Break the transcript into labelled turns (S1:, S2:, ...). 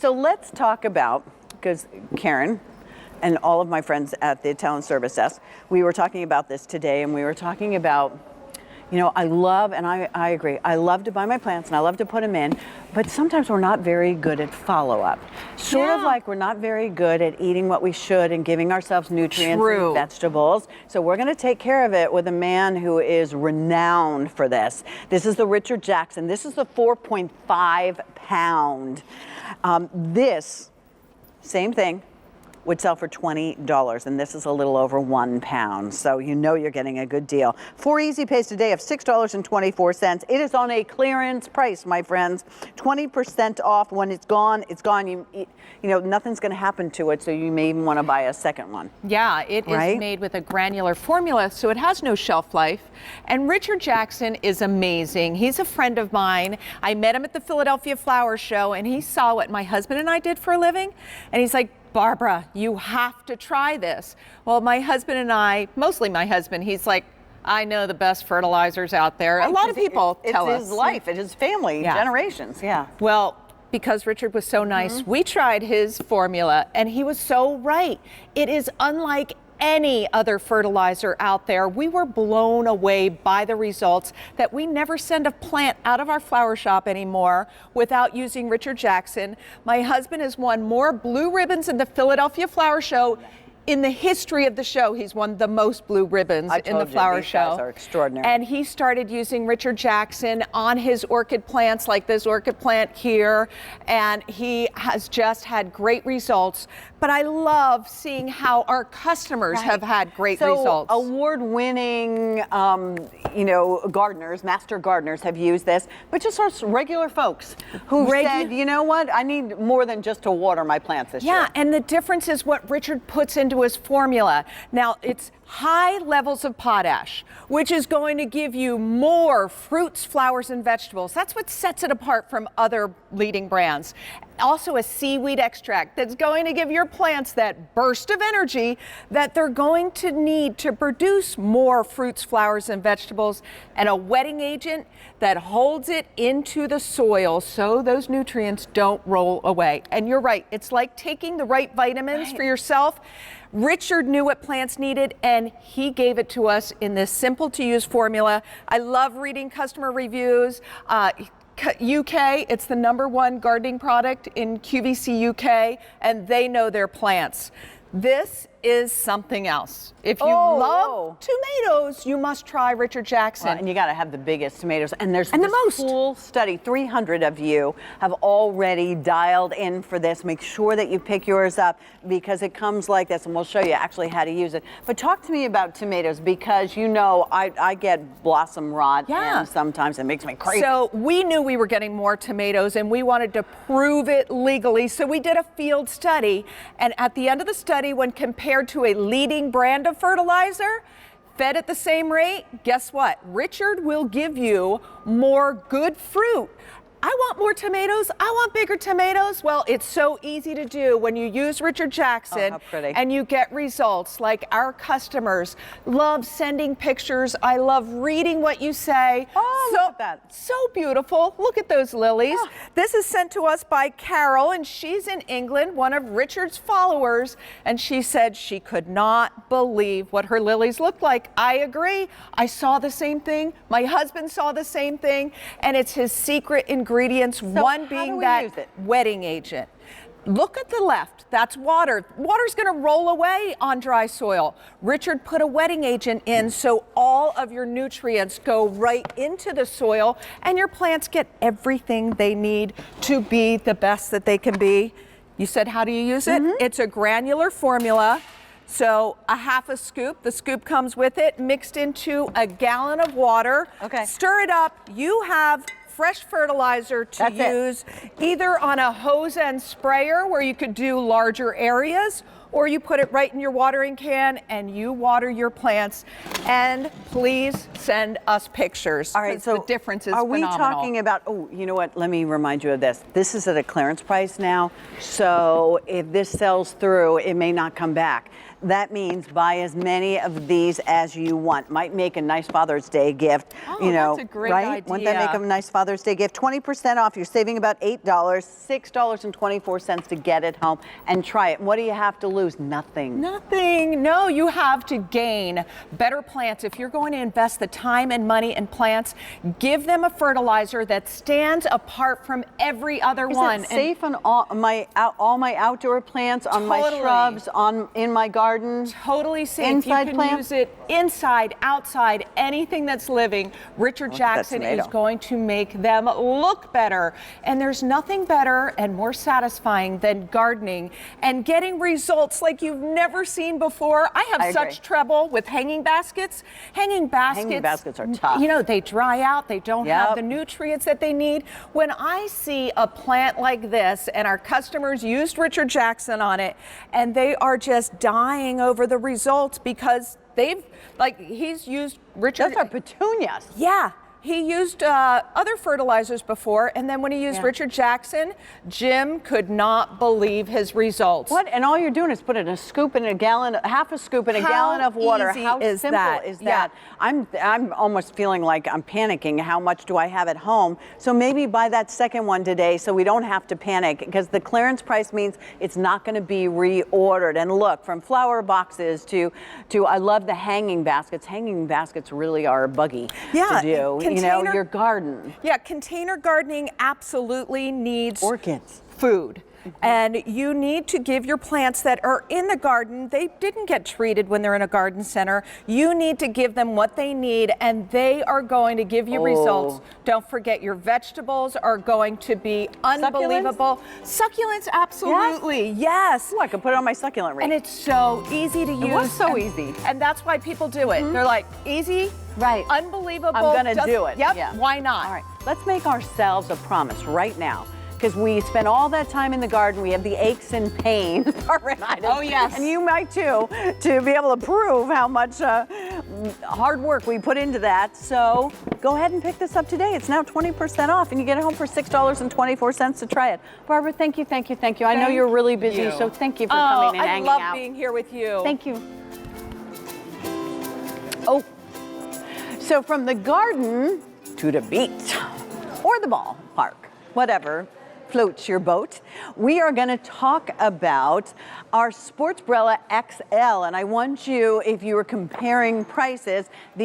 S1: So let's talk about, because Karen and all of my friends at the talent service desk, we were talking about this today, and we were talking about, you know, I love, and I agree, I love to buy my plants and I love to put them in, but sometimes we're not very good at follow-up. Sort of like we're not very good at eating what we should and giving ourselves nutrients and vegetables. So we're going to take care of it with a man who is renowned for this. This is the Richard Jackson. This is the 4.5 pound. This, same thing, would sell for $20, and this is a little over 1 pound. So you know you're getting a good deal. 4 easy pays today of $6.24. It is on a clearance price, my friends. 20% off. When it's gone, it's gone. You know, nothing's going to happen to it, so you may even want to buy a second one.
S2: Yeah, it is made with a granular formula, so it has no shelf life. And Richard Jackson is amazing. He's a friend of mine. I met him at the Philadelphia Flower Show, and he saw what my husband and I did for a living, and he's like, Barbara, you have to try this. Well, my husband and I, mostly my husband, he's like, I know the best fertilizers out there. A lot of people tell us.
S1: It's his life, it's his family, generations,
S2: Well, because Richard was so nice, we tried his formula, and he was so right. It is unlike any other fertilizer out there. We were blown away by the results that we never send a plant out of our flower shop anymore without using Richard Jackson. My husband has won more blue ribbons in the Philadelphia Flower Show. In the history of the show, he's won the most blue ribbons in the flower show.
S1: Guys are extraordinary.
S2: And he started using Richard Jackson on his orchid plants, like this orchid plant here, and he has just had great results. But I love seeing how our customers have had great results.
S1: Award-winning, you know, gardeners, master gardeners have used this, but just our regular folks who said, you know what, I need more than just to water my plants this year.
S2: Yeah, and the difference is what Richard puts into his formula. Now, it's high levels of potash, which is going to give you more fruits, flowers, and vegetables. That's what sets it apart from other leading brands. Also a seaweed extract that's going to give your plants that burst of energy that they're going to need to produce more fruits, flowers, and vegetables, and a wetting agent that holds it into the soil so those nutrients don't roll away. And you're right, it's like taking the right vitamins for yourself. Richard knew what plants needed, and he gave it to us in this simple to use formula. I love reading customer reviews. UK, it's the #1 gardening product in QVC UK, and they know their plants. This is something else. If you love tomatoes, you must try Richard Jackson.
S1: And you got to have the biggest tomatoes. And there's this full study. 300 of you have already dialed in for this. Make sure that you pick yours up because it comes like this, and we'll show you actually how to use it. But talk to me about tomatoes because you know I get blossom rot and sometimes it makes me crazy.
S2: So we knew we were getting more tomatoes and we wanted to prove it legally. So we did a field study, and at the end of the study, when compared to a leading brand of fertilizer, fed at the same rate, guess what? Richard will give you more good fruit. I want more tomatoes. I want bigger tomatoes. Well, it's so easy to do when you use Richard Jackson and you get results. Like our customers love sending pictures. I love reading what you say.
S1: Look at that.
S2: So beautiful. Look at those lilies. This is sent to us by Carol, and she's in England, one of Richard's followers, and she said she could not believe what her lilies looked like. I agree. I saw the same thing. My husband saw the same thing, and it's his secret ingredient. One being that wetting agent. Look at the left, that's water. Water's gonna roll away on dry soil. Richard put a wetting agent in so all of your nutrients go right into the soil and your plants get everything they need to be the best that they can be. You said, how do you use it? It's a granular formula. So a half a scoop, the scoop comes with it, mixed into a gallon of water. Stir it up, you have fresh fertilizer to use either on a hose and sprayer where you could do larger areas, or you put it right in your watering can and you water your plants. And please send us pictures.
S1: All right, so
S2: the difference is
S1: are we
S2: phenomenal.
S1: talking about, oh, you know what, let me remind you of this. This is at a clearance price now, so if this sells through, it may not come back. That means buy as many of these as you want. Might make a nice Father's Day gift.
S2: Oh,
S1: you know,
S2: that's a great
S1: right?
S2: idea.
S1: Wouldn't that make a nice Father's Day gift? 20% off. You're saving about $8, $6.24 to get it home and try it. What do you have to lose? Nothing.
S2: Nothing. No, you have to gain better plants. If you're going to invest the time and money in plants, give them a fertilizer that stands apart from every other one.
S1: Is it safe on all my outdoor plants, on my shrubs, in my garden?
S2: Totally safe.
S1: Inside
S2: you can
S1: plants?
S2: use it inside, outside, anything that's living. Richard Jackson is going to make them look better. And there's nothing better and more satisfying than gardening and getting results like you've never seen before. I have such trouble with hanging baskets. Hanging baskets
S1: are tough.
S2: You know, they dry out. They don't have the nutrients that they need. When I see a plant like this, and our customers used Richard Jackson on it, and they are just dying over the results because he's used Richard.
S1: Those are petunias.
S2: Yeah. He used other fertilizers before, and then when he used Richard Jackson, Jim could not believe his results.
S1: What? And all you're doing is putting a scoop in a gallon, half a scoop in a gallon of water. How simple is that? I'm almost feeling like I'm panicking. How much do I have at home? So maybe buy that second one today so we don't have to panic, because the clearance price means it's not going to be reordered. And look, from flower boxes to I love the hanging baskets. Hanging baskets really are buggy to do. You know, your garden.
S2: Yeah, container gardening absolutely needs
S1: orchids,
S2: food. And you need to give your plants that are in the garden, they didn't get treated when they're in a garden center. You need to give them what they need, and they are going to give you results. Don't forget, your vegetables are going to be unbelievable. Succulents, absolutely, yes.
S1: Oh, I could put it on my succulent wreath.
S2: And it's so easy to use.
S1: It was so easy.
S2: And that's why people do it. They're like, easy, unbelievable.
S1: I'm gonna do it.
S2: Yep, why not?
S1: All right, let's make ourselves a promise right now. Because we spend all that time in the garden, we have the aches and pains,
S2: Oh, yes.
S1: And you might too, to be able to prove how much hard work we put into that. So go ahead and pick this up today. It's now 20% off, and you get it home for $6.24 to try it. Barbara, thank you. I know you're really busy, so thank you for coming and hanging out.
S2: I love being here with you.
S1: Thank you. Oh, so from the garden to the beach or the ballpark, whatever floats your boat, we are going to talk about our Sportsbrella XL. And I want you, if you were comparing prices, the